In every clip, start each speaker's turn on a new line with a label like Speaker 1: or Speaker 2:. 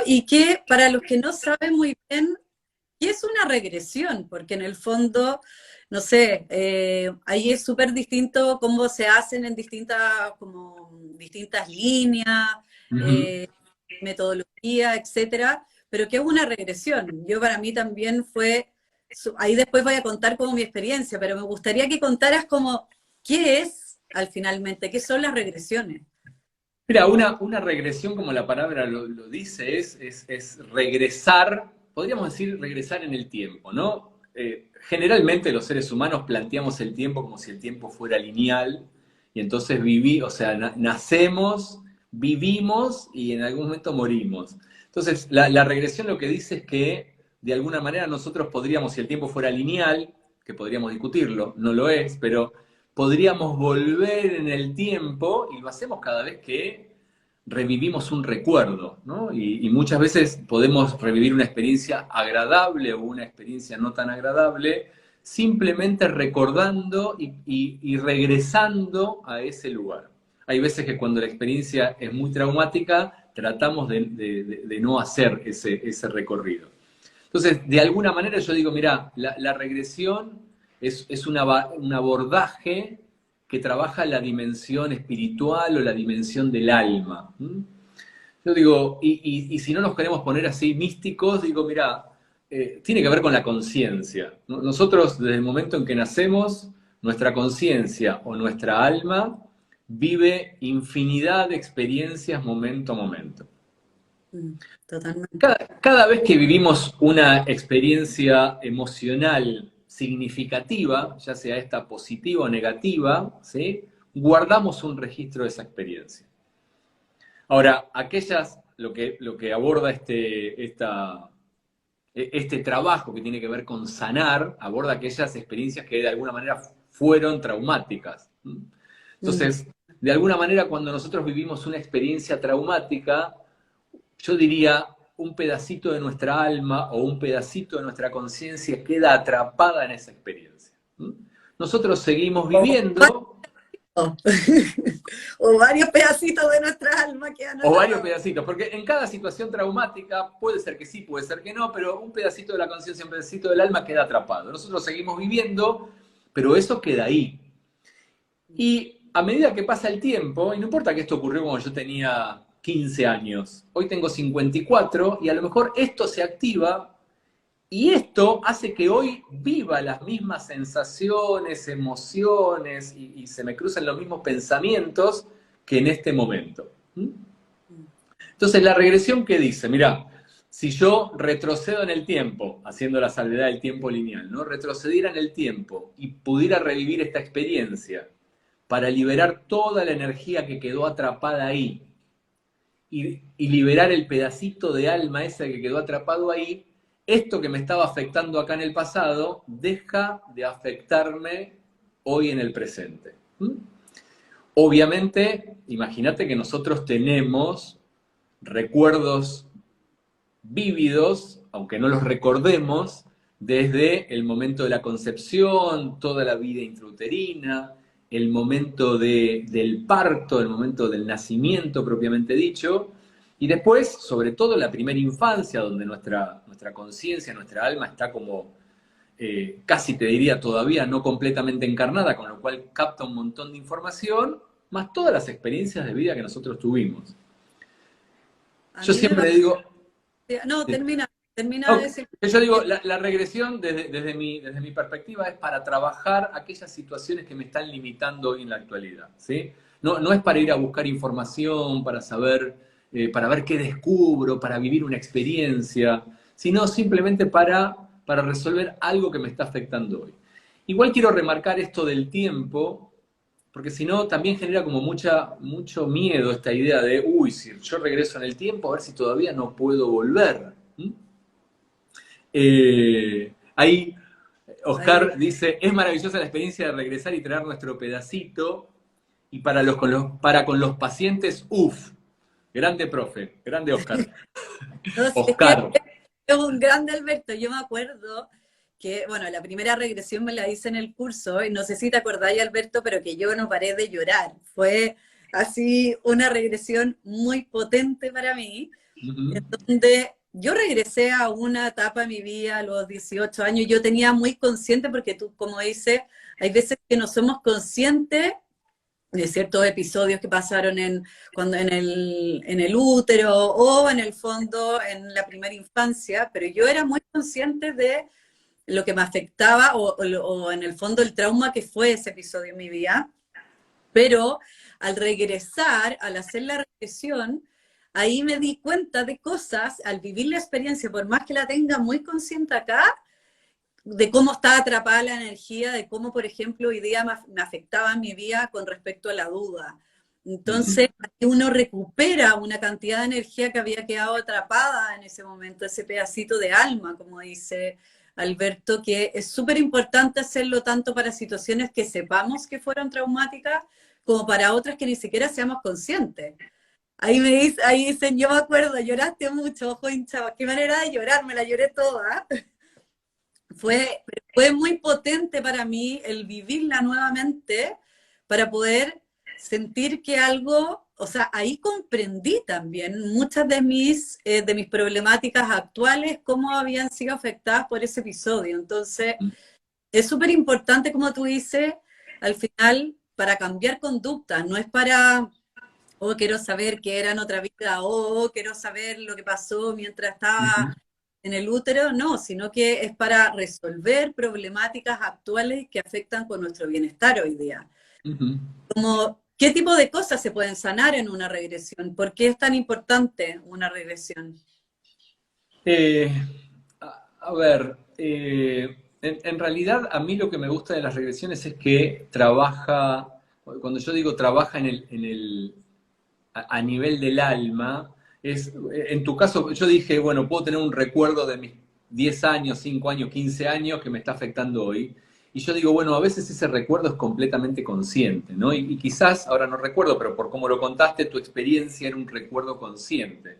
Speaker 1: y que para los que no saben muy bien, ¿qué es una regresión? Porque en el fondo, no sé, ahí es súper distinto cómo se hacen en distintas, como, distintas líneas,
Speaker 2: Ujú.
Speaker 1: eh, metodología, etcétera, pero ¿qué es una regresión? Yo para mí también fue, ahí después voy a contar como mi experiencia, pero me gustaría que contaras como, ¿qué es al finalmente? ¿Qué son las regresiones?
Speaker 2: Mira, una regresión, como la palabra lo dice, es regresar, podríamos decir regresar en el tiempo, ¿no? Generalmente los seres humanos planteamos el tiempo como si el tiempo fuera lineal, y entonces o sea, nacemos, vivimos y en algún momento morimos. Entonces, la regresión lo que dice es que de alguna manera nosotros podríamos, si el tiempo fuera lineal, que podríamos discutirlo, no lo es, pero podríamos volver en el tiempo y lo hacemos cada vez que revivimos un recuerdo, ¿no? Y muchas veces podemos revivir una experiencia agradable o una experiencia no tan agradable, simplemente recordando y regresando a ese lugar. Hay veces que cuando la experiencia es muy traumática, tratamos de no hacer ese recorrido. Entonces, de alguna manera yo digo, mira, la regresión es un abordaje que trabaja la dimensión espiritual o la dimensión del alma. Yo digo, y si no nos queremos poner así místicos, digo, mira, tiene que ver con la conciencia, ¿no? Nosotros, desde el momento en que nacemos, nuestra conciencia o nuestra alma vive infinidad de experiencias momento a momento.
Speaker 1: Totalmente.
Speaker 2: Cada vez que vivimos una experiencia emocional significativa, ya sea esta positiva o negativa, ¿sí? Guardamos un registro de esa experiencia. Ahora, lo que aborda este trabajo que tiene que ver con sanar, aborda aquellas experiencias que de alguna manera fueron traumáticas.
Speaker 1: Mm.
Speaker 2: Entonces, de alguna manera, cuando nosotros vivimos una experiencia traumática, yo diría, un pedacito de nuestra alma o un pedacito de nuestra conciencia queda atrapada en esa experiencia. Nosotros seguimos viviendo,
Speaker 1: O, o varios pedacitos de nuestra alma quedan
Speaker 2: o varios
Speaker 1: atrapados.
Speaker 2: pedacitos, porque en cada situación traumática puede ser que sí, puede ser que no, pero un pedacito de la conciencia, un pedacito del alma queda atrapado. Nosotros seguimos viviendo, pero eso queda ahí. Y a medida que pasa el tiempo, y no importa que esto ocurrió cuando yo tenía 15 años, hoy tengo 54 y a lo mejor esto se activa y esto hace que hoy viva las mismas sensaciones, emociones y se me crucen los mismos pensamientos que en este momento. Entonces, la regresión que dice, mira, si yo retrocedo en el tiempo, haciendo la salvedad del tiempo lineal, ¿no? Retrocediera en el tiempo y pudiera revivir esta experiencia para liberar toda la energía que quedó atrapada ahí y liberar el pedacito de alma ese que quedó atrapado ahí, esto que me estaba afectando acá en el pasado deja de afectarme hoy en el presente. Obviamente, imagínate que nosotros tenemos recuerdos vívidos, aunque no los recordemos, desde el momento de la concepción, toda la vida intrauterina, el momento del parto, el momento del nacimiento propiamente dicho, y después, sobre todo, la primera infancia, donde nuestra conciencia, nuestra alma está como, casi te diría todavía no completamente encarnada, con lo cual capta un montón de información, más todas las experiencias de vida que nosotros tuvimos.
Speaker 1: A
Speaker 2: Yo
Speaker 1: mí me
Speaker 2: siempre
Speaker 1: parece.
Speaker 2: digo,
Speaker 1: No, termina de
Speaker 2: ok,
Speaker 1: decir.
Speaker 2: yo digo, la regresión desde mi perspectiva es para trabajar aquellas situaciones que me están limitando hoy en la actualidad, ¿sí? No es para ir a buscar información, para saber, para ver qué descubro, para vivir una experiencia, sino simplemente para resolver algo que me está afectando hoy. Igual quiero remarcar esto del tiempo, porque si no también genera como mucho miedo esta idea de, uy, si yo regreso en el tiempo, a ver si todavía no puedo volver. Ahí
Speaker 1: Ahí,
Speaker 2: Oscar dice, es maravillosa la experiencia de regresar y traer nuestro pedacito. Y para con los pacientes, uff, grande profe, grande Oscar.
Speaker 1: no, sí, es que
Speaker 2: Oscar.
Speaker 1: es un grande Alberto. Yo me acuerdo que, bueno, la primera regresión me la hice en el curso, y no sé si te acordáis, Alberto, pero que yo no paré de llorar. Fue así una regresión muy potente para mí,
Speaker 2: Ujú,
Speaker 1: donde yo regresé a una etapa de mi vida a los 18 años. Yo tenía muy consciente, porque tú, como dices, hay veces que no somos conscientes de ciertos episodios que pasaron en el útero o en el fondo en la primera infancia, pero yo era muy consciente de lo que me afectaba o en el fondo el trauma que fue ese episodio en mi vida, pero al regresar, al hacer la regresión, ahí me di cuenta de cosas, al vivir la experiencia, por más que la tenga muy consciente acá, de cómo estaba atrapada la energía, de cómo, por ejemplo, hoy día me afectaba mi vida con respecto a la duda.
Speaker 2: ujú.
Speaker 1: Entonces, uno recupera una cantidad de energía que había quedado atrapada en ese momento, ese pedacito de alma, como dice Alberto, que es súper importante hacerlo tanto para situaciones que sepamos que fueron traumáticas, como para otras que ni siquiera seamos conscientes. Ahí dicen, yo me acuerdo, lloraste mucho, ojo hinchado, qué manera de llorar, me la lloré toda. Fue muy potente para mí el vivirla nuevamente para poder sentir que algo, o sea, ahí comprendí también muchas de mis problemáticas actuales, cómo habían sido afectadas por ese episodio. Entonces, es súper importante, como tú dices, al final, para cambiar conductas, no es para, oh, quiero saber qué era en otra vida, oh, quiero saber lo que pasó mientras estaba
Speaker 2: Ujú,
Speaker 1: en el útero, no, sino que es para resolver problemáticas actuales que afectan con nuestro bienestar hoy día.
Speaker 2: ujú.
Speaker 1: Como, ¿qué tipo de cosas se pueden sanar en una regresión? ¿Por qué es tan importante una regresión?
Speaker 2: Eh, a ver, en realidad a mí lo que me gusta de las regresiones es que trabaja, cuando yo digo trabaja a nivel del alma, en tu caso yo dije, bueno, puedo tener un recuerdo de mis 10 años, 5 años, 15 años que me está afectando hoy. Y yo digo, bueno, a veces ese recuerdo es completamente consciente, ¿no? Y quizás, ahora no recuerdo, pero por cómo lo contaste, tu experiencia era un recuerdo consciente.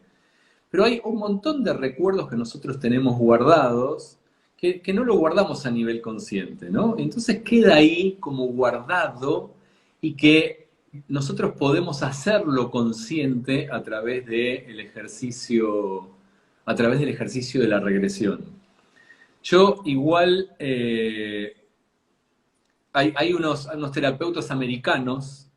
Speaker 2: Pero hay un montón de recuerdos que nosotros tenemos guardados que no lo guardamos a nivel consciente, ¿no? Entonces queda ahí como guardado y que nosotros podemos hacerlo consciente a través del ejercicio de la regresión. Yo igual, hay unos terapeutas americanos,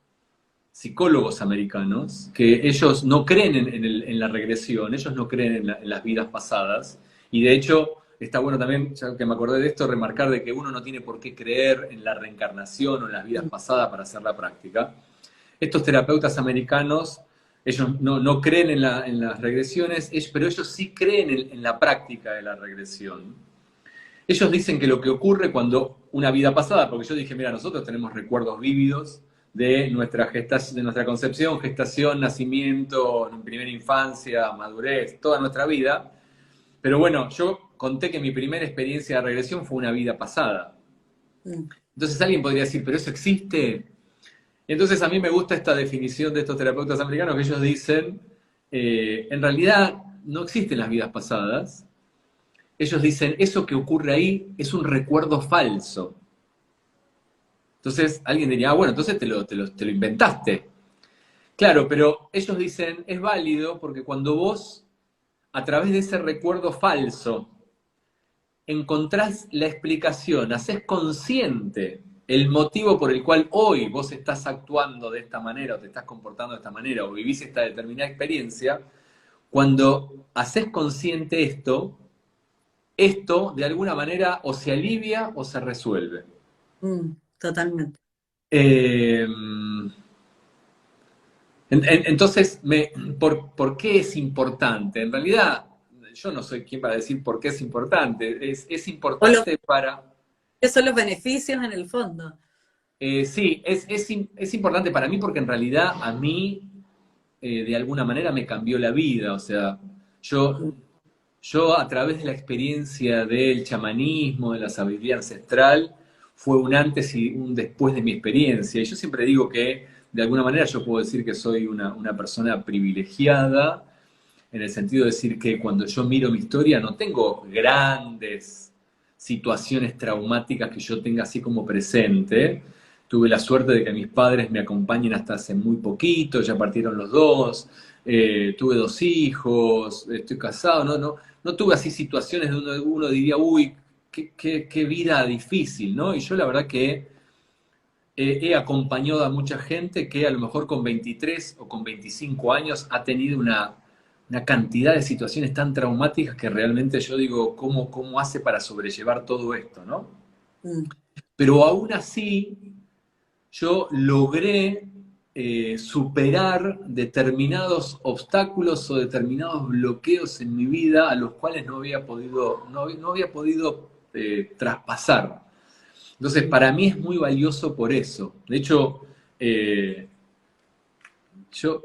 Speaker 2: psicólogos americanos, que ellos no creen en la regresión, ellos no creen en las vidas pasadas, y de hecho está bueno también, ya que me acordé de esto, remarcar de que uno no tiene por qué creer en la reencarnación o en las vidas pasadas para hacer la práctica. Estos terapeutas americanos, ellos no creen en las regresiones, pero ellos sí creen en la práctica de la regresión. Ellos dicen que lo que ocurre cuando una vida pasada, porque yo dije, mira, nosotros tenemos recuerdos vívidos de de nuestra concepción, gestación, nacimiento, primera infancia, madurez, toda nuestra vida. Pero bueno, yo conté que mi primera experiencia de regresión fue una vida pasada.
Speaker 1: Mm.
Speaker 2: Entonces alguien podría decir, ¿pero eso existe? Entonces a mí me gusta esta definición de estos terapeutas americanos que ellos dicen, en realidad no existen las vidas pasadas. Ellos dicen, eso que ocurre ahí es un recuerdo falso. Entonces alguien diría, ah, bueno, entonces te lo inventaste. Claro, pero ellos dicen, es válido porque cuando vos, a través de ese recuerdo falso, encontrás la explicación, haces consciente el motivo por el cual hoy vos estás actuando de esta manera o te estás comportando de esta manera o vivís esta determinada experiencia, cuando haces consciente esto de alguna manera o se alivia o se resuelve.
Speaker 1: Totalmente.
Speaker 2: Eh, entonces, ¿por qué es importante? En realidad, yo no soy quien para decir por qué es importante. Es
Speaker 1: O lo
Speaker 2: importante para...
Speaker 1: que son los beneficios en el fondo.
Speaker 2: Sí, es importante para mí porque en realidad a mí, de alguna manera, me cambió la vida. O sea, yo,
Speaker 1: Mm.
Speaker 2: yo a través de la experiencia del chamanismo, de la sabiduría ancestral, fue un antes y un después de mi experiencia. Y yo siempre digo que, de alguna manera, yo puedo decir que soy una persona privilegiada, en el sentido de decir que cuando yo miro mi historia no tengo grandes situaciones traumáticas que yo tenga así como presente, tuve la suerte de que mis padres me acompañen hasta hace muy poquito, ya partieron los dos, tuve 2 hijos, estoy casado, no tuve así situaciones donde uno diría, uy, qué vida difícil, ¿no? Y yo la verdad que he acompañado a mucha gente que a lo mejor con 23 o con 25 años ha tenido una cantidad de situaciones tan traumáticas que realmente yo digo, ¿cómo hace para sobrellevar todo esto, ¿no?
Speaker 1: Mm.
Speaker 2: Pero aún así, yo logré superar determinados obstáculos o determinados bloqueos en mi vida a los cuales no había podido traspasar. Entonces, para mí es muy valioso por eso. De hecho, eh, yo,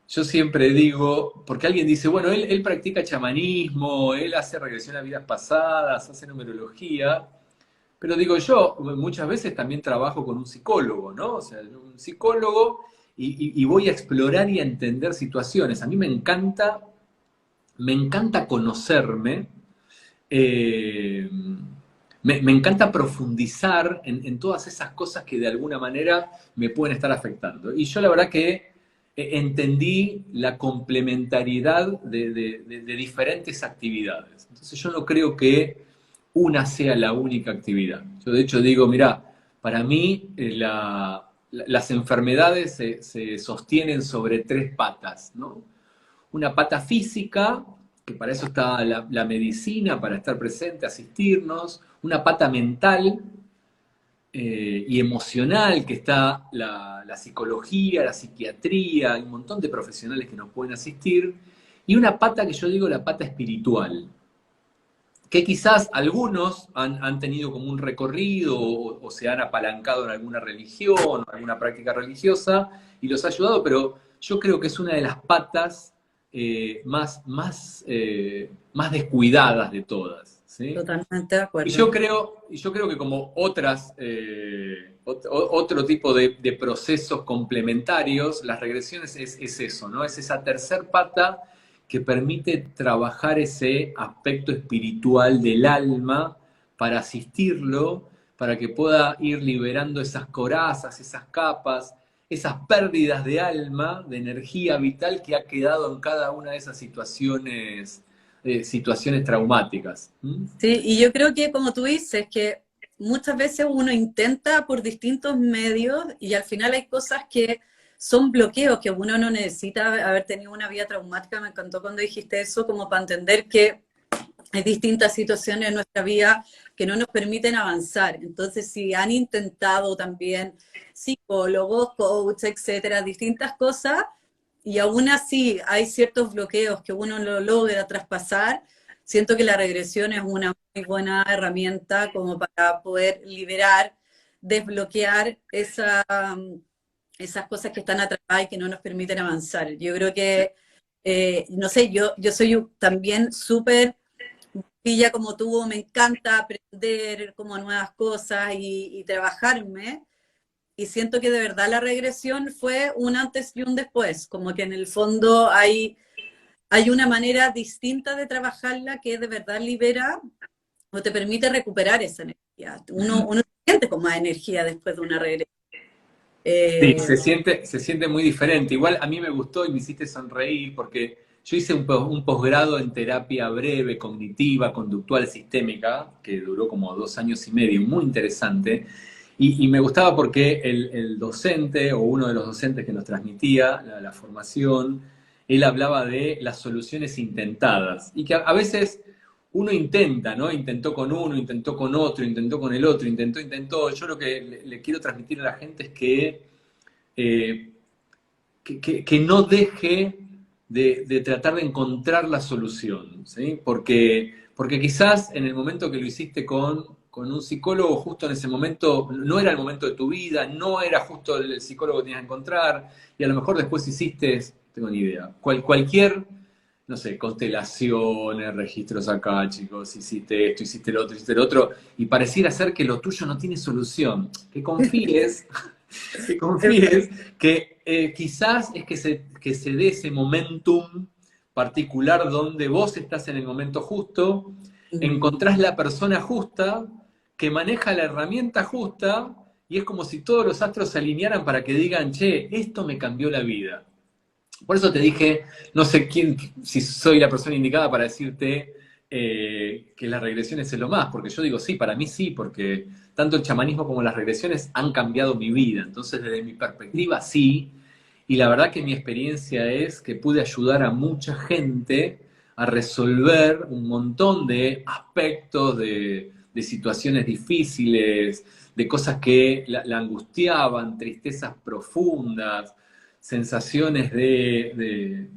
Speaker 2: yo siempre digo, porque alguien dice, bueno, él practica chamanismo, él hace regresión a vidas pasadas, hace numerología, pero digo yo, muchas veces también trabajo con un psicólogo, ¿no? O sea, un psicólogo y voy a explorar y a entender situaciones. A mí me encanta conocerme, eh, me encanta profundizar en todas esas cosas que de alguna manera me pueden estar afectando. Y yo la verdad que entendí la complementariedad de diferentes actividades. Entonces yo no creo que una sea la única actividad. Yo de hecho digo, mira, para mí las enfermedades se sostienen sobre 3 patas, ¿no? Una pata física, que para eso está la medicina, para estar presente, asistirnos, una pata mental y emocional, que está la psicología, la psiquiatría, hay un montón de profesionales que nos pueden asistir, y una pata que yo digo la pata espiritual, que quizás algunos han tenido como un recorrido o se han apalancado en alguna religión o alguna práctica religiosa y los ha ayudado, pero yo creo que es una de las patas más descuidadas de todas, ¿sí?
Speaker 1: Totalmente de
Speaker 2: Y
Speaker 1: acuerdo.
Speaker 2: yo creo que como otro tipo de procesos complementarios, las regresiones es eso, ¿no? Es esa tercer pata que permite trabajar ese aspecto espiritual del alma para asistirlo, para que pueda ir liberando esas corazas, esas capas, esas pérdidas de alma, de energía vital que ha quedado en cada una de esas situaciones traumáticas. ¿Mm?
Speaker 1: Sí, y yo creo que como tú dices, que muchas veces uno intenta por distintos medios y al final hay cosas que son bloqueos, que uno no necesita haber tenido una vida traumática. Me encantó cuando dijiste eso, como para entender que hay distintas situaciones en nuestra vida que no nos permiten avanzar. Entonces, si han intentado también psicólogos, coach, etcétera, distintas cosas, y aún así hay ciertos bloqueos que uno no logra traspasar, siento que la regresión es una muy buena herramienta como para poder liberar, desbloquear esas cosas que están atrapadas y que no nos permiten avanzar. Yo creo que, no sé, yo soy también súper pilla como tú, me encanta aprender como nuevas cosas y trabajarme. Y siento que de verdad la regresión fue un antes y un después, como que en el fondo hay una manera distinta de trabajarla que de verdad libera o te permite recuperar esa energía. Uno se siente con más energía después de una regresión.
Speaker 2: Sí,
Speaker 1: Eh,
Speaker 2: se siente muy diferente. Igual a mí me gustó y me hiciste sonreír porque yo hice un posgrado en terapia breve, cognitiva, conductual, sistémica, que duró como 2 años y medio, muy interesante. Y me gustaba porque el docente o uno de los docentes que nos transmitía la formación, él hablaba de las soluciones intentadas. Y que a veces uno intenta, ¿no? Intentó con uno, intentó con otro, intentó con el otro, intentó. Yo lo que le quiero transmitir a la gente es eh, que no deje de tratar de encontrar la solución, ¿sí? Porque quizás en el momento que lo hiciste con un psicólogo, justo en ese momento no era el momento de tu vida, no era justo el psicólogo que tenías que encontrar, y a lo mejor después hiciste, no tengo ni idea, cualquier, no sé, constelaciones, registros acá, chicos, hiciste esto, hiciste lo otro, y pareciera ser que lo tuyo no tiene solución. Que confíes que quizás es que se dé ese momentum particular donde vos estás en el momento justo, encontrás la persona justa, que maneja la herramienta justa y es como si todos los astros se alinearan para que digan, che, esto me cambió la vida. Por eso te dije, no sé si soy la persona indicada para decirte que las regresiones es lo más, porque yo digo sí, para mí sí, porque tanto el chamanismo como las regresiones han cambiado mi vida. Entonces, desde mi perspectiva, sí. Y la verdad que mi experiencia es que pude ayudar a mucha gente a resolver un montón de aspectos, de situaciones difíciles, de cosas que la angustiaban, tristezas profundas, sensaciones que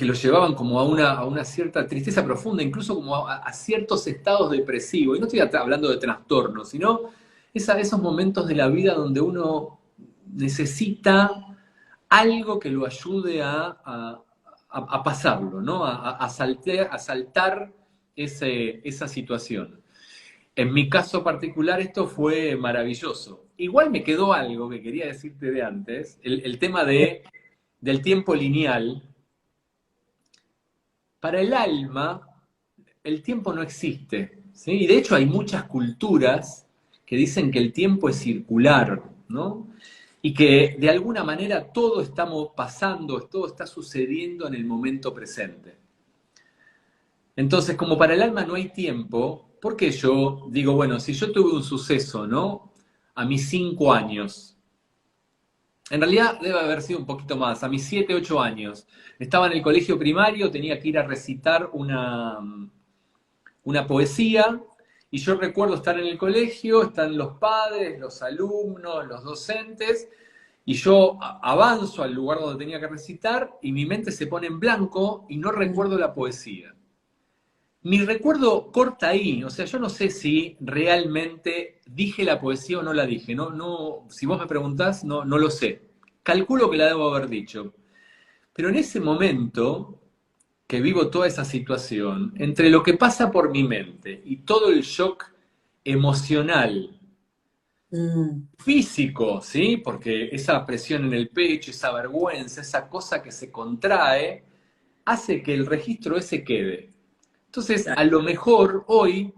Speaker 2: lo llevaban como a una cierta tristeza profunda, incluso como a ciertos estados depresivos. Y no estoy hablando de trastornos, sino esos momentos de la vida donde uno necesita algo que lo ayude a pasarlo, ¿no? A saltar esa situación. En mi caso particular esto fue maravilloso. Igual me quedó algo que quería decirte de antes, el tema del tiempo lineal. Para el alma, el tiempo no existe, ¿sí? Y de hecho hay muchas culturas que dicen que el tiempo es circular, ¿no? Y que de alguna manera todo estamos pasando, todo está sucediendo en el momento presente. Entonces, como para el alma no hay tiempo, ¿por qué yo digo, bueno, si yo tuve un suceso, ¿no? A mis 5 años, en realidad debe haber sido un poquito más, a mis 7, 8 años, estaba en el colegio primario, tenía que ir a recitar una poesía, y yo recuerdo estar en el colegio, están los padres, los alumnos, los docentes, y yo avanzo al lugar donde tenía que recitar, y mi mente se pone en blanco y no recuerdo la poesía. Mi recuerdo corta ahí, o sea, yo no sé si realmente dije la poesía o no la dije. Si vos me preguntás, no lo sé. Calculo que la debo haber dicho. Pero en ese momento que vivo toda esa situación, entre lo que pasa por mi mente y todo el shock emocional,
Speaker 1: Mm.
Speaker 2: físico, ¿sí? Porque esa presión en el pecho, esa vergüenza, esa cosa que se contrae, hace que el registro ese quede. Entonces, a lo mejor hoy,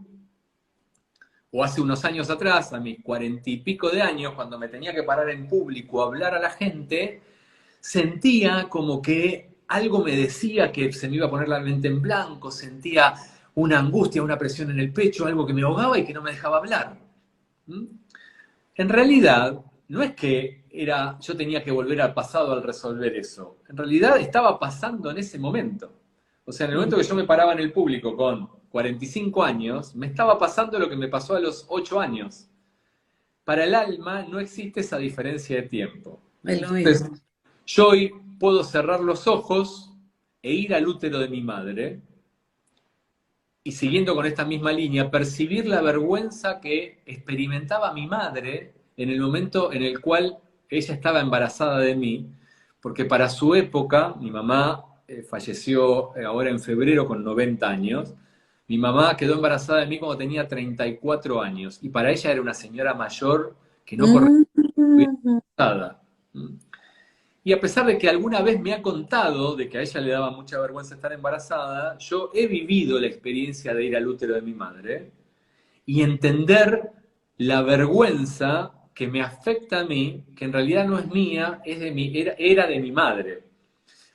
Speaker 2: o hace unos años atrás, a mis 40 y pico de años, cuando me tenía que parar en público a hablar a la gente, sentía como que algo me decía que se me iba a poner la mente en blanco, sentía una angustia, una presión en el pecho, algo que me ahogaba y que no me dejaba hablar. ¿Mm? En realidad, no es que yo tenía que volver al pasado al resolver eso. En realidad estaba pasando en ese momento. O sea, en el momento que yo me paraba en el público con 45 años, me estaba pasando lo que me pasó a los 8 años. Para el alma no existe esa diferencia de tiempo.
Speaker 1: Es lo
Speaker 2: Entonces,
Speaker 1: mismo.
Speaker 2: yo hoy puedo cerrar los ojos e ir al útero de mi madre y siguiendo con esta misma línea, percibir la vergüenza que experimentaba mi madre en el momento en el cual ella estaba embarazada de mí, porque para su época, mi mamá falleció ahora en febrero con 90 años, mi mamá quedó embarazada de mí cuando tenía 34 años, y para ella era una señora mayor que no correspondía
Speaker 1: Mm.
Speaker 2: a nada. Y a pesar de que alguna vez me ha contado de que a ella le daba mucha vergüenza estar embarazada, yo he vivido la experiencia de ir al útero de mi madre y entender la vergüenza que me afecta a mí, que en realidad no es mía, era de mi madre.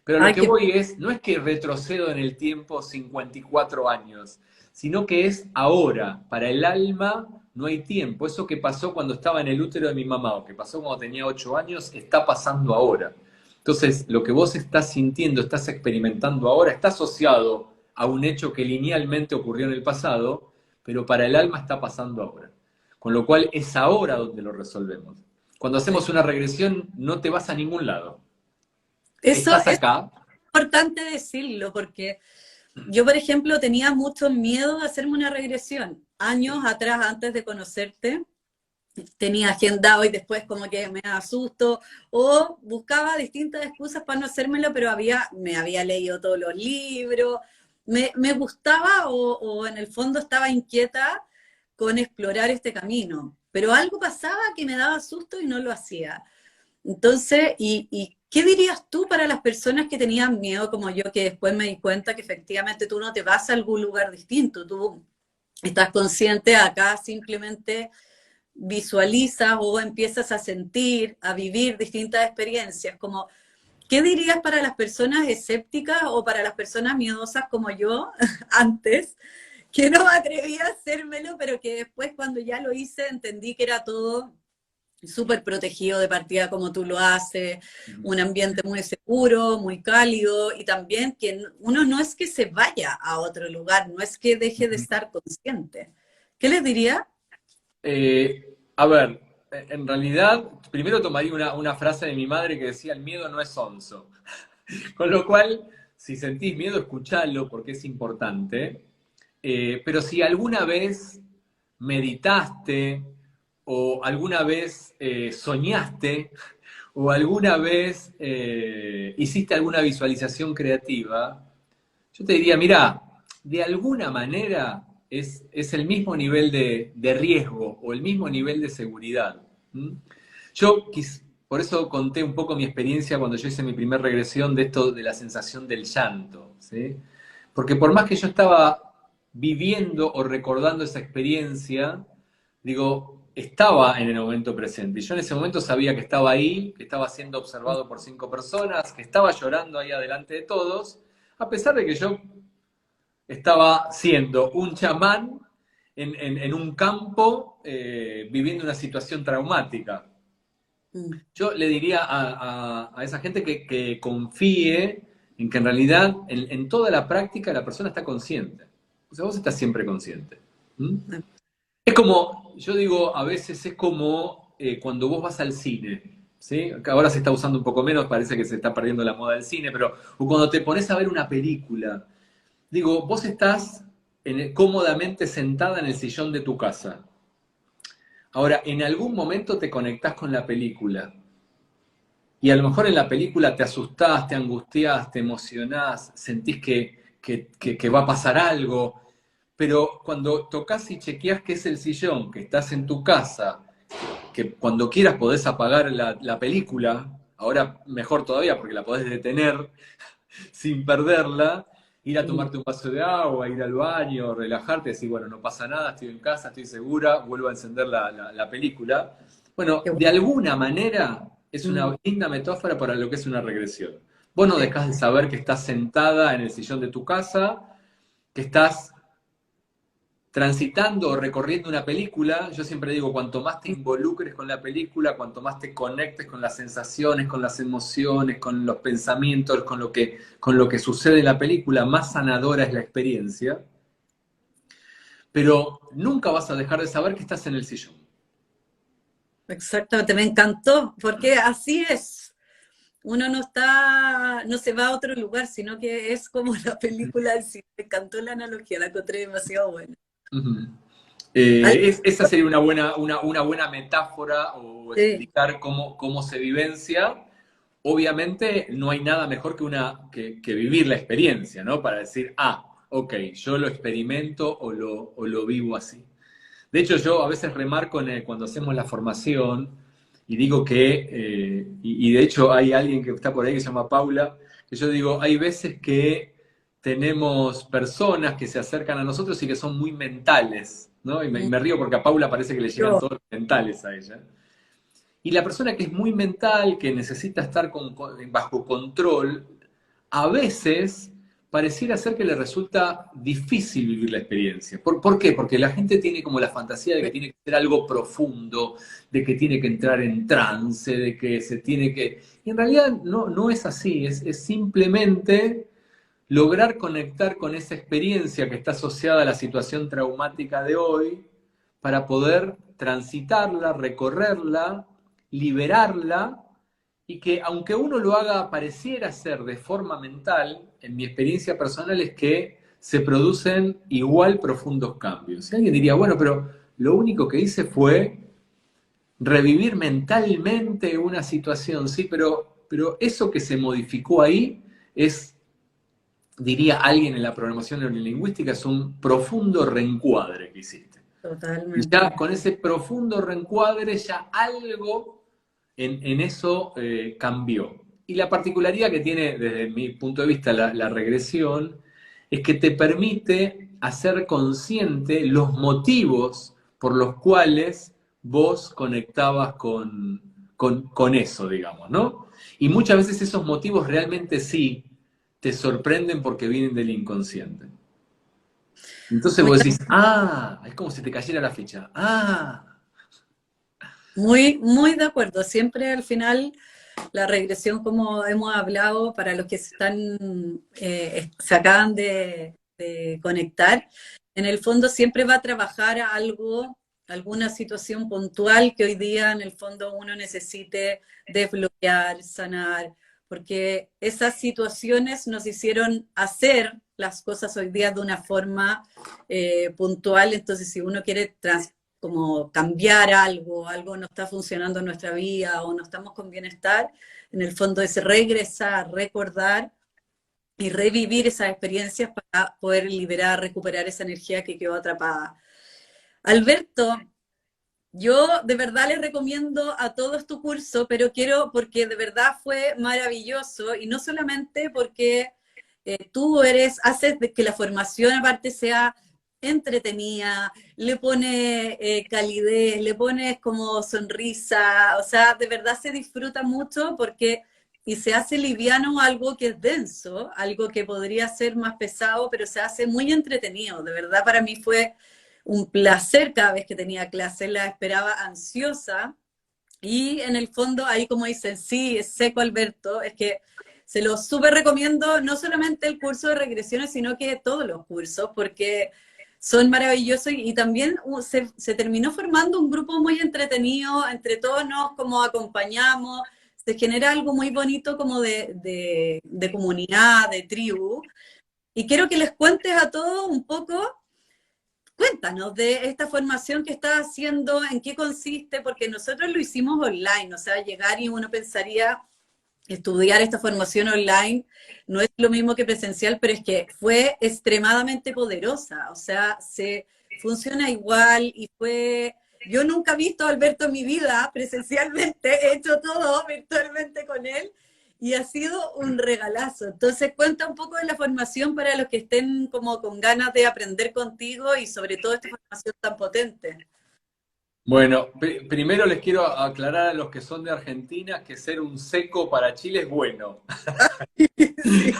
Speaker 2: Pero lo
Speaker 1: Ay,
Speaker 2: que voy no es que retrocedo en el tiempo 54 años, sino que es ahora. Para el alma no hay tiempo. Eso que pasó cuando estaba en el útero de mi mamá o que pasó cuando tenía 8 años, está pasando ahora. Entonces, lo que vos estás sintiendo, estás experimentando ahora, está asociado a un hecho que linealmente ocurrió en el pasado, pero para el alma está pasando ahora. Con lo cual es ahora donde lo resolvemos. Cuando hacemos una regresión, no te vas a ningún lado.
Speaker 1: eso
Speaker 2: Estás
Speaker 1: es
Speaker 2: acá.
Speaker 1: importante decirlo, porque yo, por ejemplo, tenía mucho miedo de hacerme una regresión. Años atrás, antes de conocerte, tenía agendado y después como que me asusto o buscaba distintas excusas para no hacérmelo, pero me había leído todos los libros, me gustaba o en el fondo estaba inquieta con explorar este camino, pero algo pasaba que me daba susto y no lo hacía. Entonces, ¿y qué dirías tú para las personas que tenían miedo como yo, que después me di cuenta que efectivamente tú no te vas a algún lugar distinto, tú estás consciente acá simplemente visualizas o empiezas a sentir, a vivir distintas experiencias, como, ¿qué dirías para las personas escépticas o para las personas miedosas como yo antes, que no me atrevía a hacérmelo, pero que después cuando ya lo hice entendí que era todo súper protegido de partida como tú lo haces, un ambiente muy seguro, muy cálido, y también que uno no es que se vaya a otro lugar, no es que deje de estar consciente. ¿Qué les diría?
Speaker 2: A ver, en realidad, primero tomaría una frase de mi madre que decía, el miedo no es sonso. Con lo cual, si sentís miedo, escuchalo porque es importante. Pero si alguna vez meditaste o alguna vez soñaste o alguna vez hiciste alguna visualización creativa, yo te diría, mira, de alguna manera es el mismo nivel de riesgo o el mismo nivel de seguridad. ¿Mm? Yo por eso conté un poco mi experiencia cuando yo hice mi primer regresión de esto de la sensación del llanto, ¿sí? Porque por más que yo estaba viviendo o recordando esa experiencia, digo, estaba en el momento presente. Y yo en ese momento sabía que estaba ahí, que estaba siendo observado por 5 personas, que estaba llorando ahí adelante de todos, a pesar de que yo estaba siendo un chamán en un campo viviendo una situación traumática. Yo le diría a esa gente que confíe en que en realidad en toda la práctica la persona está consciente. O sea, vos estás siempre consciente. ¿Mm? Es como, yo digo, a veces es como cuando vos vas al cine. ¿Sí? Ahora se está usando un poco menos, parece que se está perdiendo la moda del cine, pero o cuando te pones a ver una película, digo, vos estás cómodamente sentada en el sillón de tu casa. Ahora, en algún momento te conectás con la película. Y a lo mejor en la película te asustás, te angustiás, te emocionás, sentís que va a pasar algo. Pero cuando tocas y chequeás que es el sillón, que estás en tu casa, que cuando quieras podés apagar la película, ahora mejor todavía porque la podés detener sin perderla, ir a tomarte un vaso de agua, ir al baño, relajarte, decir, bueno, no pasa nada, estoy en casa, estoy segura, vuelvo a encender la película. Bueno, de alguna manera es una linda metáfora para lo que es una regresión. Vos no dejás de saber que estás sentada en el sillón de tu casa, que estás transitando o recorriendo una película. Yo siempre digo, cuanto más te involucres con la película, cuanto más te conectes con las sensaciones, con las emociones, con los pensamientos, con lo que sucede en la película, más sanadora es la experiencia. Pero nunca vas a dejar de saber que estás en el sillón.
Speaker 1: Exactamente, me encantó, porque así es. Uno no está, no se va a otro lugar, sino que es como la película del cine. Me encantó la analogía, la encontré demasiado buena.
Speaker 2: Uh-huh.
Speaker 1: Al-
Speaker 2: Esa sería una buena metáfora o
Speaker 1: sí,
Speaker 2: explicar cómo se vivencia. Obviamente no hay nada mejor que vivir la experiencia, ¿no? Para decir, ok, yo lo experimento o lo vivo así. De hecho, yo a veces remarco cuando hacemos la formación y digo y de hecho hay alguien que está por ahí que se llama Paula, que yo digo, hay veces que tenemos personas que se acercan a nosotros y que son muy mentales, ¿no? Y me río porque a Paula parece que le llegan
Speaker 1: yo,
Speaker 2: todos los mentales a ella. Y la persona que es muy mental, que necesita estar bajo control, a veces pareciera ser que le resulta difícil vivir la experiencia. ¿Por qué? Porque la gente tiene como la fantasía de que tiene que ser algo profundo, de que tiene que entrar en trance, de que se tiene que... Y en realidad no es así, es simplemente lograr conectar con esa experiencia que está asociada a la situación traumática de hoy para poder transitarla, recorrerla, liberarla y que aunque uno lo haga pareciera ser de forma mental, en mi experiencia personal es que se producen igual profundos cambios. Y alguien diría, bueno, pero lo único que hice fue revivir mentalmente una situación, sí, pero eso que se modificó ahí es, diría alguien en la programación neurolingüística, es un profundo reencuadre que hiciste. Y ya
Speaker 1: totalmente.
Speaker 2: con ese profundo reencuadre ya algo en eso cambió. Y la particularidad que tiene desde mi punto de vista la regresión es que te permite hacer consciente los motivos por los cuales vos conectabas con eso, digamos, ¿no? Y muchas veces esos motivos realmente sí te sorprenden porque vienen del inconsciente. Entonces
Speaker 1: Muy,
Speaker 2: vos decís, ah, es como si te cayera la ficha. Ah,
Speaker 1: muy de acuerdo. Siempre al final la regresión, como hemos hablado, para los que se acaban de conectar, en el fondo siempre va a trabajar a algo, alguna situación puntual que hoy día en el fondo uno necesite desbloquear, sanar, porque esas situaciones nos hicieron hacer las cosas hoy día de una forma puntual. Entonces si uno quiere como cambiar algo, algo no está funcionando en nuestra vida o no estamos con bienestar, en el fondo es regresar, recordar y revivir esas experiencias para poder liberar, recuperar esa energía que quedó atrapada. Alberto, yo de verdad les recomiendo a todos tu curso, pero quiero, porque de verdad fue maravilloso, y no solamente porque tú haces de que la formación aparte sea entretenida, le pone calidez, le pones como sonrisa, o sea, de verdad se disfruta mucho porque, y se hace liviano algo que es denso, algo que podría ser más pesado, pero se hace muy entretenido. De verdad para mí fue un placer cada vez que tenía clases, la esperaba ansiosa. Y en el fondo, ahí como dicen, sí, es seco Alberto, es que se lo súper recomiendo, no solamente el curso de regresiones, sino que todos los cursos, porque son maravillosos y también se terminó formando un grupo muy entretenido, entre todos nos como acompañamos, se genera algo muy bonito como de comunidad, de tribu. Y quiero que les cuentes a todos un poco. Cuéntanos de esta formación que estás haciendo, en qué consiste, porque nosotros lo hicimos online, o sea, llegar y uno pensaría, estudiar esta formación online no es lo mismo que presencial, pero es que fue extremadamente poderosa, o sea, se funciona igual y fue... Yo nunca he visto a Alberto en mi vida presencialmente, he hecho todo virtualmente con él y ha sido un regalazo. Entonces cuenta un poco de la formación para los que estén como con ganas de aprender contigo y sobre todo esta formación tan potente.
Speaker 2: bueno, primero les quiero aclarar a los que son de Argentina que ser un seco para Chile es bueno.
Speaker 1: Sí.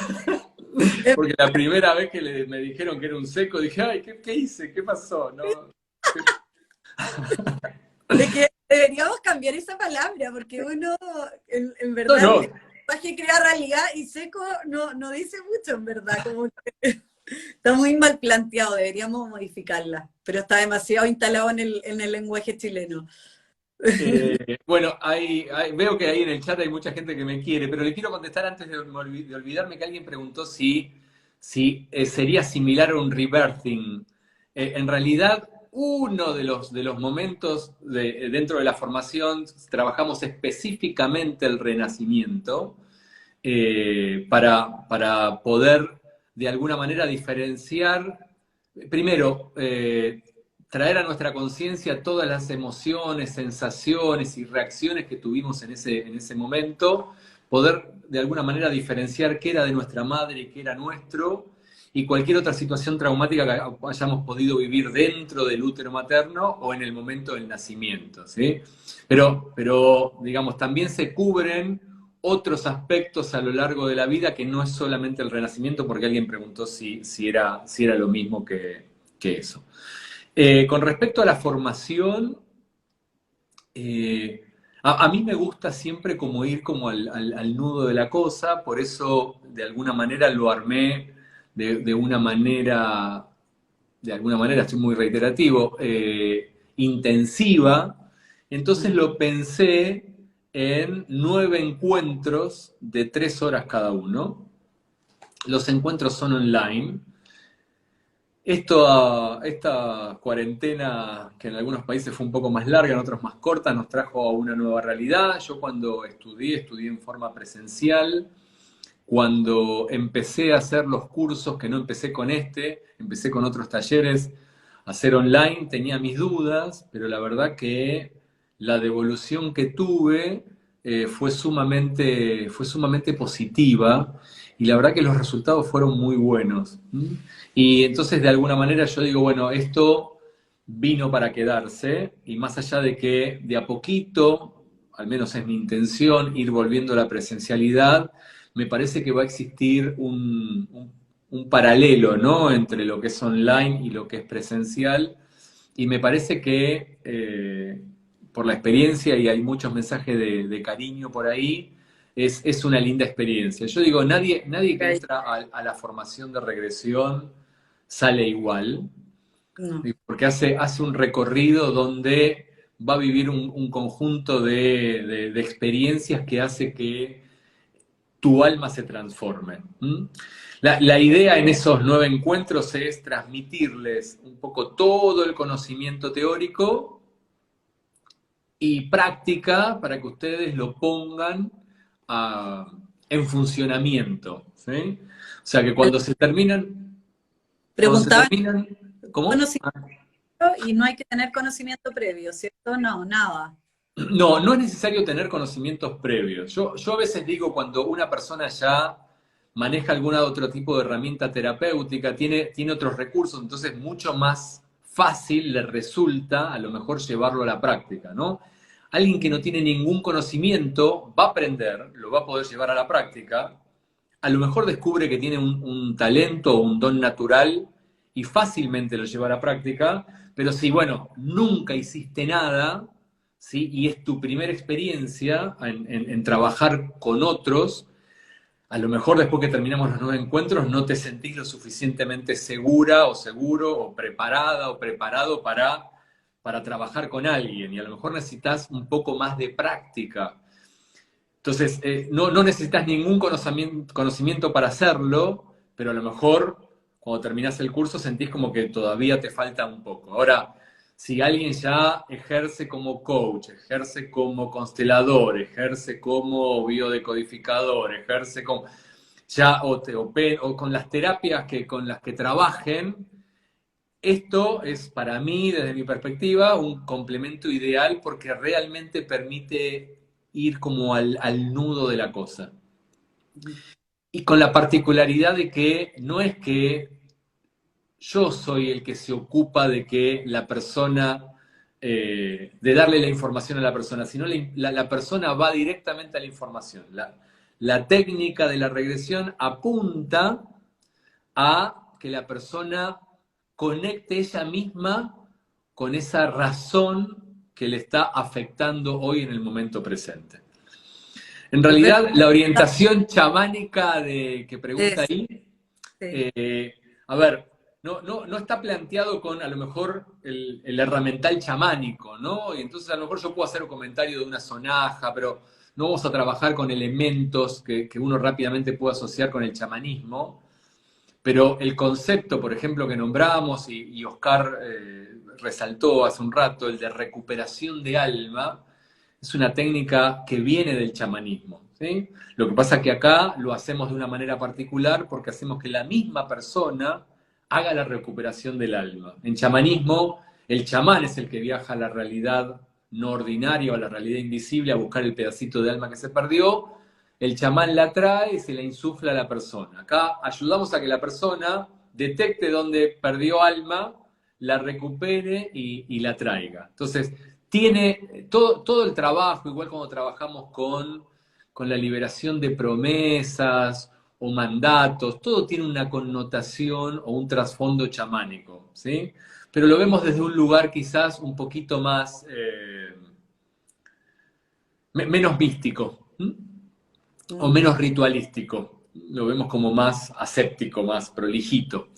Speaker 2: Porque la primera vez que me dijeron que era un seco, dije, ay, ¿qué hice? ¿Qué pasó? ¿No?
Speaker 1: Es que deberíamos cambiar esa palabra, porque uno, en
Speaker 2: No,
Speaker 1: verdad, el
Speaker 2: no.
Speaker 1: lenguaje crea realidad y seco no dice mucho, en verdad, como que está muy mal planteado, deberíamos modificarla, pero está demasiado instalado en el lenguaje chileno.
Speaker 2: Bueno, veo que ahí en el chat hay mucha gente que me quiere, pero le quiero contestar antes de olvidarme que alguien preguntó si sería similar a un rebirthing. En realidad, uno de los momentos dentro de la formación trabajamos específicamente el renacimiento para poder de alguna manera diferenciar, primero, traer a nuestra conciencia todas las emociones, sensaciones y reacciones que tuvimos en ese momento, poder de alguna manera diferenciar qué era de nuestra madre y qué era nuestro, y cualquier otra situación traumática que hayamos podido vivir dentro del útero materno o en el momento del nacimiento, ¿sí? Pero digamos, también se cubren otros aspectos a lo largo de la vida que no es solamente el renacimiento, porque alguien preguntó si era lo mismo que eso. Con respecto a la formación, a mí me gusta siempre como ir como al nudo de la cosa, por eso de alguna manera lo armé de alguna manera estoy muy reiterativo, intensiva. Entonces lo pensé en 9 encuentros de 3 horas cada uno. Los encuentros son online. Esta cuarentena, que en algunos países fue un poco más larga, en otros más corta, nos trajo a una nueva realidad. Yo cuando estudié en forma presencial. Cuando empecé a hacer los cursos, que no empecé con empecé con otros talleres, a hacer online, tenía mis dudas, pero la verdad que la devolución que tuve fue sumamente positiva y la verdad que los resultados fueron muy buenos. ¿Mm? Y entonces de alguna manera yo digo, bueno, esto vino para quedarse, y más allá de que de a poquito, al menos es mi intención, ir volviendo a la presencialidad, me parece que va a existir un paralelo, ¿no? Entre lo que es online y lo que es presencial, y me parece que por la experiencia, y hay muchos mensajes de cariño por ahí, es una linda experiencia. Yo digo, nadie que
Speaker 1: Ok.
Speaker 2: entra a la formación de regresión sale igual,
Speaker 1: No.
Speaker 2: porque hace un recorrido donde va a vivir un conjunto de experiencias que hace que tu alma se transforme. ¿Mm? La idea en esos 9 encuentros es transmitirles un poco todo el conocimiento teórico y práctica para que ustedes lo pongan en funcionamiento. ¿Sí? O sea que cuando se
Speaker 1: Preguntaban
Speaker 2: terminan, ¿cómo?
Speaker 1: conocimiento y no hay que tener conocimiento previo, ¿cierto? No, nada.
Speaker 2: No, no es necesario tener conocimientos previos. Yo a veces digo cuando una persona ya maneja algún otro tipo de herramienta terapéutica, tiene otros recursos, entonces mucho más fácil le resulta a lo mejor llevarlo a la práctica, ¿no? Alguien que no tiene ningún conocimiento va a aprender, lo va a poder llevar a la práctica, a lo mejor descubre que tiene un talento o un don natural y fácilmente lo lleva a la práctica, pero si, bueno, nunca hiciste nada, ¿sí? Y es tu primera experiencia en trabajar con otros, a lo mejor después que terminamos los 9 encuentros no te sentís lo suficientemente segura o seguro o preparada o preparado para trabajar con alguien, y a lo mejor necesitas un poco más de práctica. Entonces, no necesitas ningún conocimiento para hacerlo, pero a lo mejor cuando terminás el curso sentís como que todavía te falta un poco. Ahora, si alguien ya ejerce como coach, ejerce como constelador, ejerce como biodecodificador, ejerce como ya o con las terapias con las que trabajen, esto es para mí, desde mi perspectiva, un complemento ideal porque realmente permite ir como al nudo de la cosa. Y con la particularidad de que no es que yo soy el que se ocupa de que la persona, de darle la información a la persona, sino la persona va directamente a la información. La técnica de la regresión apunta a que la persona conecte ella misma con esa razón que le está afectando hoy en el momento presente. En
Speaker 1: Alberto,
Speaker 2: realidad, la orientación chamánica que pregunta
Speaker 1: sí,
Speaker 2: ahí,
Speaker 1: sí.
Speaker 2: eh, a ver, no está planteado con a lo mejor el herramental chamánico, ¿no? Y entonces a lo mejor yo puedo hacer un comentario de una sonaja, pero no vamos a trabajar con elementos que uno rápidamente puede asociar con el chamanismo. Pero el concepto, por ejemplo, que nombramos y Oscar resaltó hace un rato, el de recuperación de alma, es una técnica que viene del chamanismo. ¿Sí? Lo que pasa es que acá lo hacemos de una manera particular porque hacemos que la misma persona haga la recuperación del alma. En chamanismo, el chamán es el que viaja a la realidad no ordinaria o a la realidad invisible a buscar el pedacito de alma que se perdió. El chamán la trae y se la insufla a la persona. Acá ayudamos a que la persona detecte dónde perdió alma, la recupere y la traiga. Entonces, tiene todo el trabajo, igual como trabajamos con la liberación de promesas o mandatos, todo tiene una connotación o un trasfondo chamánico, ¿sí? Pero lo vemos desde un lugar quizás un poquito más, menos místico. ¿M? O
Speaker 1: Mm.
Speaker 2: menos ritualístico. Lo vemos como más aséptico, más prolijito.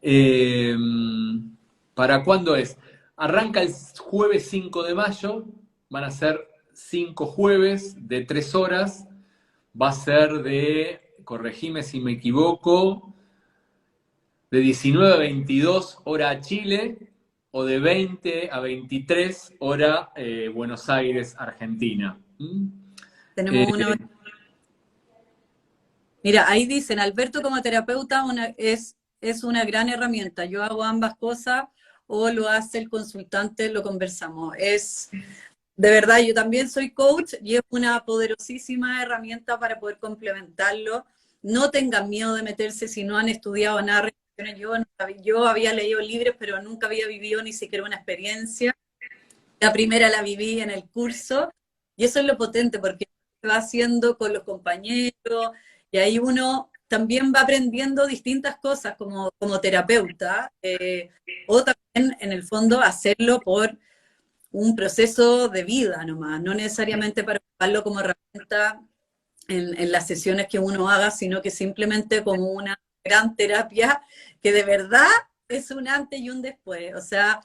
Speaker 2: Eh, ¿Para cuándo es? Arranca el jueves 5 de mayo, van a ser 5 jueves de 3 horas, va a ser corregime si me equivoco, de 19 a 22 hora Chile o de 20 a 23 hora Buenos Aires, Argentina. ¿Mm?
Speaker 1: Tenemos
Speaker 2: Eh,
Speaker 1: una. Mira, ahí dicen, Alberto como terapeuta es una gran herramienta. Yo hago ambas cosas o lo hace el consultante, lo conversamos. De verdad, yo también soy coach y es una poderosísima herramienta para poder complementarlo. No tengan miedo de meterse si no han estudiado nada yo había leído libros, pero nunca había vivido ni siquiera una experiencia. La primera la viví en el curso, y eso es lo potente, porque se va haciendo con los compañeros, y ahí uno también va aprendiendo distintas cosas como terapeuta, o también en el fondo hacerlo por un proceso de vida nomás, no necesariamente para ocuparlo como herramienta en las sesiones que uno haga, sino que simplemente como una gran terapia que de verdad es un antes y un después. O sea,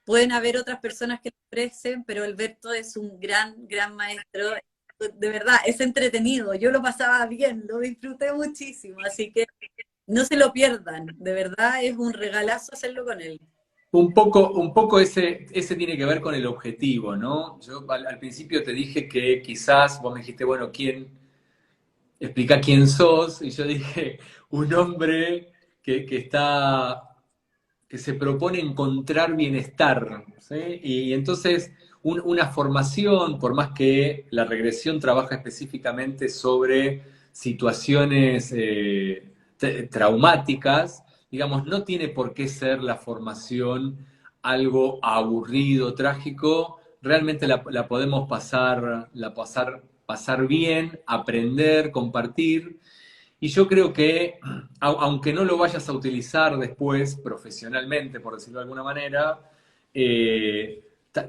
Speaker 1: pueden haber otras personas que lo ofrecen, pero Alberto es un gran, gran maestro. De verdad, es entretenido. Yo lo pasaba bien, lo disfruté muchísimo. Así que no se lo pierdan. De verdad, es un regalazo hacerlo con él.
Speaker 2: Un poco ese tiene que ver con el objetivo, ¿no? Yo al principio te dije que quizás vos me dijiste, bueno, explica quién sos, y yo dije, un hombre que se propone encontrar bienestar, ¿sí? Y entonces una formación, por más que la regresión trabaja específicamente sobre situaciones traumáticas, digamos, no tiene por qué ser la formación algo aburrido, trágico, realmente la podemos pasar bien, aprender, compartir. Y yo creo que, aunque no lo vayas a utilizar después profesionalmente, por decirlo de alguna manera,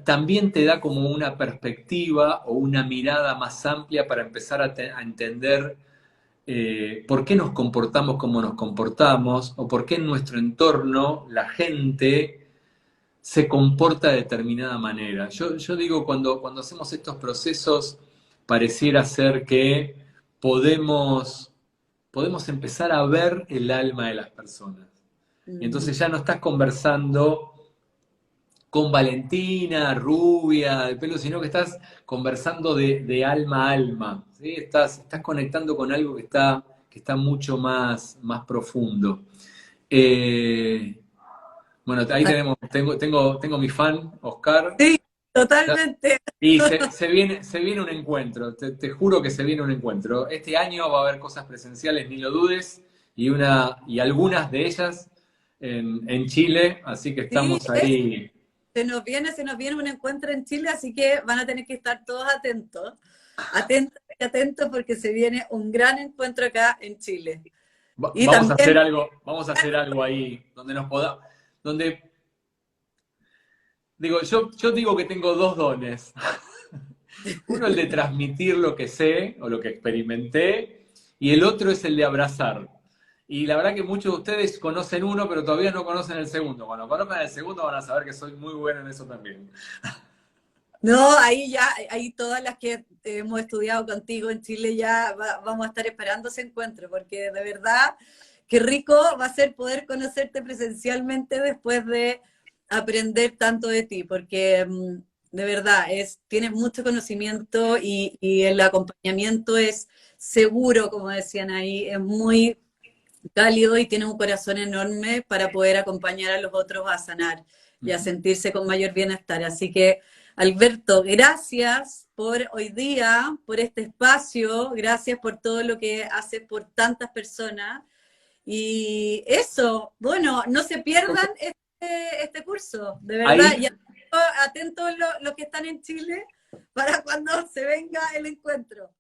Speaker 2: también te da como una perspectiva o una mirada más amplia para empezar a entender por qué nos comportamos como nos comportamos o por qué en nuestro entorno la gente se comporta de determinada manera. Yo digo, cuando hacemos estos procesos, pareciera ser que podemos empezar a ver el alma de las personas. Y entonces ya no estás conversando con Valentina, rubia, de pelo, sino que estás conversando de alma a alma. ¿Sí? Estás conectando con algo que está mucho más profundo. Bueno, ahí tengo mi fan, Oscar.
Speaker 1: Sí, totalmente.
Speaker 2: Y se viene un encuentro, te juro que se viene un encuentro. Este año va a haber cosas presenciales, ni lo dudes, y algunas de ellas en Chile, así que
Speaker 1: Sí,
Speaker 2: estamos ahí.
Speaker 1: se nos viene un encuentro en Chile, así que van a tener que estar todos atentos, atentos y atentos, porque se viene un gran encuentro acá en Chile. Y también,
Speaker 2: Vamos a hacer algo ahí donde donde, digo, yo digo que tengo dos dones. Uno el de transmitir lo que sé o lo que experimenté, y el otro es el de abrazar. Y la verdad que muchos de ustedes conocen uno, pero todavía no conocen el segundo. Cuando conozcan el segundo van a saber que soy muy bueno en eso también.
Speaker 1: no, ahí ya, ahí todas las que hemos estudiado contigo en Chile ya vamos a estar esperando ese encuentro, porque de verdad, qué rico va a ser poder conocerte presencialmente después de aprender tanto de ti, porque de verdad tienes mucho conocimiento y el acompañamiento es seguro, como decían ahí, es muy cálido y tiene un corazón enorme para poder acompañar a los otros a sanar y a sentirse con mayor bienestar. Así que, Alberto, gracias por hoy día, por este espacio, gracias por todo lo que haces por tantas personas. Y eso, bueno, no se pierdan este curso, de verdad,
Speaker 2: Ahí,
Speaker 1: y atentos los que están en Chile para cuando se venga el encuentro.